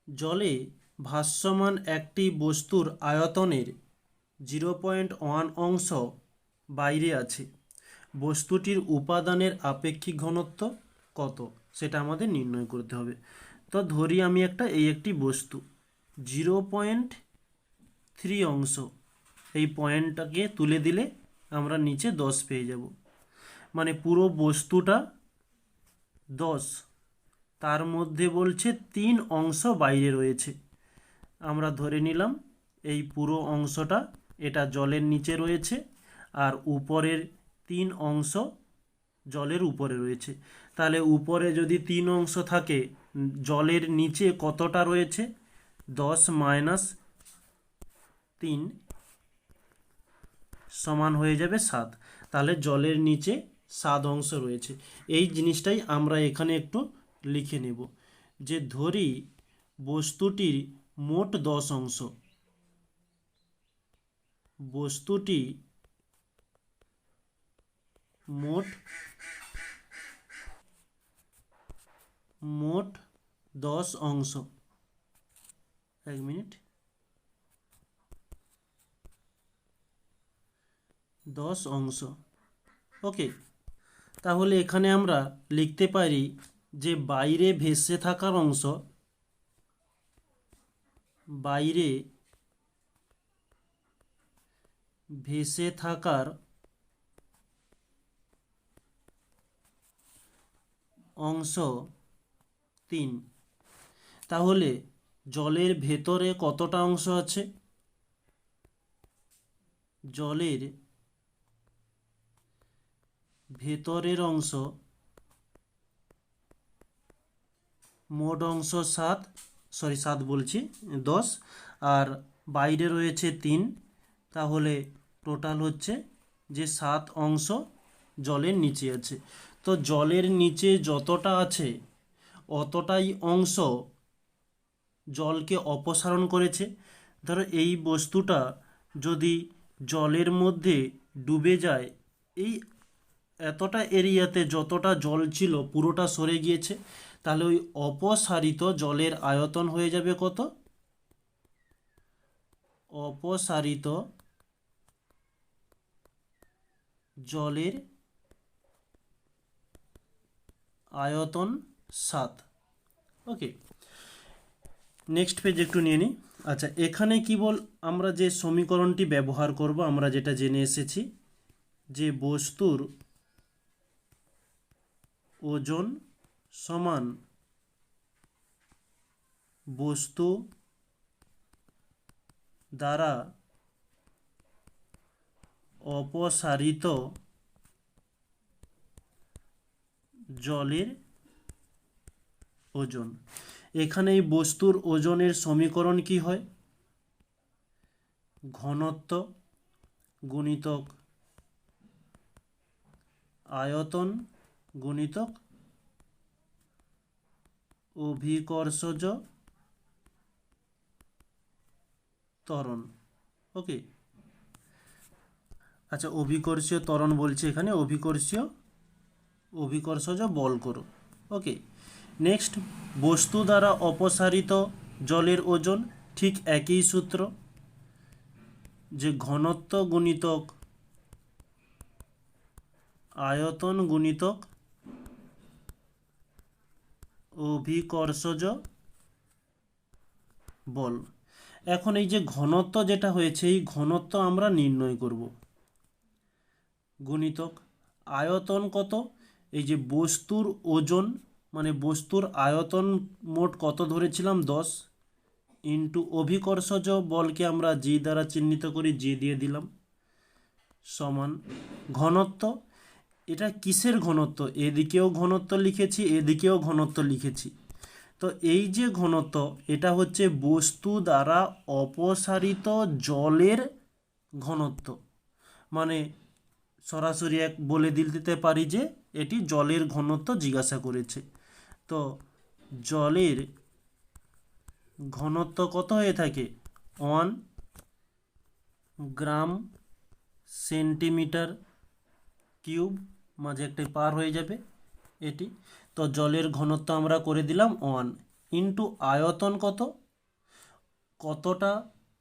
জলে ভাসমান একটি বস্তুর আয়তনের 0.1 অংশ বাইরে আছে, বস্তুটির উপাদানের আপেক্ষিক ঘনত্ব কত সেটা আমাদের নির্ণয় করতে হবে। তো ধরি আমি একটি বস্তু 0.3 অংশ, এই পয়েন্টটাকে তুলে দিলে আমরা নিচে 10 পেয়ে যাব, মানে পুরো বস্তুটা 10, তার মধ্যে বলছে 3 অংশ বাইরে রয়েছে। আমরা ধরে নিলাম এই পুরো অংশটা এটা জলের নিচে রয়েছে, আর উপরের 3 অংশ জলের উপরে রয়েছে। তাহলে উপরে যদি 3 অংশ থাকে, জলের নিচে কতটা রয়েছে? 10 মাইনাস 3 সমান হয়ে যাবে 7। তাহলে জলের নিচে 7 অংশ রয়েছে। এই জিনিসটাই আমরা এখানে একটু লিখে নেব, যে ধরি বস্তুটির মোট 10 অংশ, বস্তুটি মোট 10 অংশ। 1 মিনিট, 10 অংশ। ওকে, তাহলে এখানে আমরা লিখতে পারি যে বাইরে ভেসে থাকার অংশ, বাইরে ভেসে থাকার অংশ 3। তাহলে জলের ভেতরে কতটা অংশ আছে? জলের ভেতরের অংশ মোট অংশ 7 বলছি 10, আর বাইরে রয়েছে 3। তাহলে টোটাল হচ্ছে যে 7 অংশ জলের নিচে আছে। তো জলের নিচে যতটা আছে অতটাই অংশ জলকে অপসারণ করেছে। ধরো এই বস্তুটা যদি জলের মধ্যে ডুবে যায়, এই এতটা এরিয়াতে যতটা জল ছিল পুরোটা সরে গিয়েছে, তাহলে ওই অপসারিত জলের আয়তন হয়ে যাবে কত? অপসারিত জলের আয়তন 7। ওকে, নেক্সট পেজ একটু নিয়ে নিই। আচ্ছা, এখানে কি বল, আমরা যে সমীকরণটি ব্যবহার করব, আমরা যেটা জেনে এসেছি যে বস্তুর ওজন সমান বস্তু দ্বারা অপসারিত জলের ওজন। এখানে এই বস্তুর ওজনের সমীকরণ কি হয়? ঘনত্ব গুণিতক আয়তন গুণিতক অভিকর্ষজ ত্বরণ। ওকে, আচ্ছা, অভিকর্ষীয় ত্বরণ বলছে এখানে, অভিকর্ষজ বল করো। ওকে, নেক্সট, বস্তু দ্বারা অপসারিত জলের ওজন, ঠিক একই সূত্র, যে ঘনত্ব গুণিতক আয়তন গুণিতক অভিকর্ষজ বল। এখন এই যে ঘনত্ব যেটা হয়েছে, এই ঘনত্ব আমরা নির্ণয় করব। গুণিতক আয়তন কত? এই যে বস্তুর ওজন, মানে বস্তুর আয়তন মোট কত ধরেছিলাম? 10, ইন্টু অভিকর্ষজ বলকে আমরা জি দ্বারা চিহ্নিত করি, জি দিয়ে দিলাম, সমান ঘনত্ব। এটা কিসের ঘনত্ব? এদিকেও ঘনত্ব লিখেছি, এদিকেও ঘনত্ব লিখেছি। তো এই যে ঘনত্ব, এটা হচ্ছে বস্তু দ্বারা অপসারিত জলের ঘনত্ব, মানে সরাসরি বলে দিতে পারি যে এটি জলের ঘনত্ব জিজ্ঞাসা করেছে। তো জলের ঘনত্ব কত হয়ে থাকে? 1 গ্রাম সেন্টিমিটার কিউব, মাঝে একটা পার হয়ে যাবে এটি। তো জলের ঘনত্ব আমরা করে দিলাম 1। ইন্টু আয়তন কত, কতটা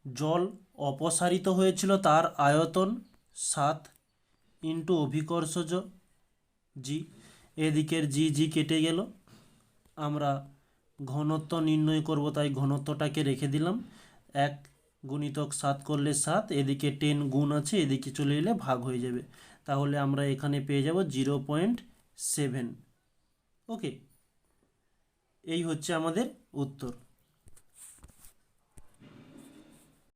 জল অপসারিত হয়েছিল তার আয়তন 7 ইন্টু অভিকর্ষজ জি, এদিকের জি জি কেটে গেল, আমরা ঘনত্ব নির্ণয় করব তাই ঘনত্বটাকে রেখে দিলাম, 1 গুণিতক 7 করলে 7, এদিকে 10 গুণ আছে, এদিকে চলে এলে ভাগ হয়ে যাবে, তাহলে আমরা এখানে পেয়ে যাব 0.7। ওকে, এই হচ্ছে আমাদের উত্তর।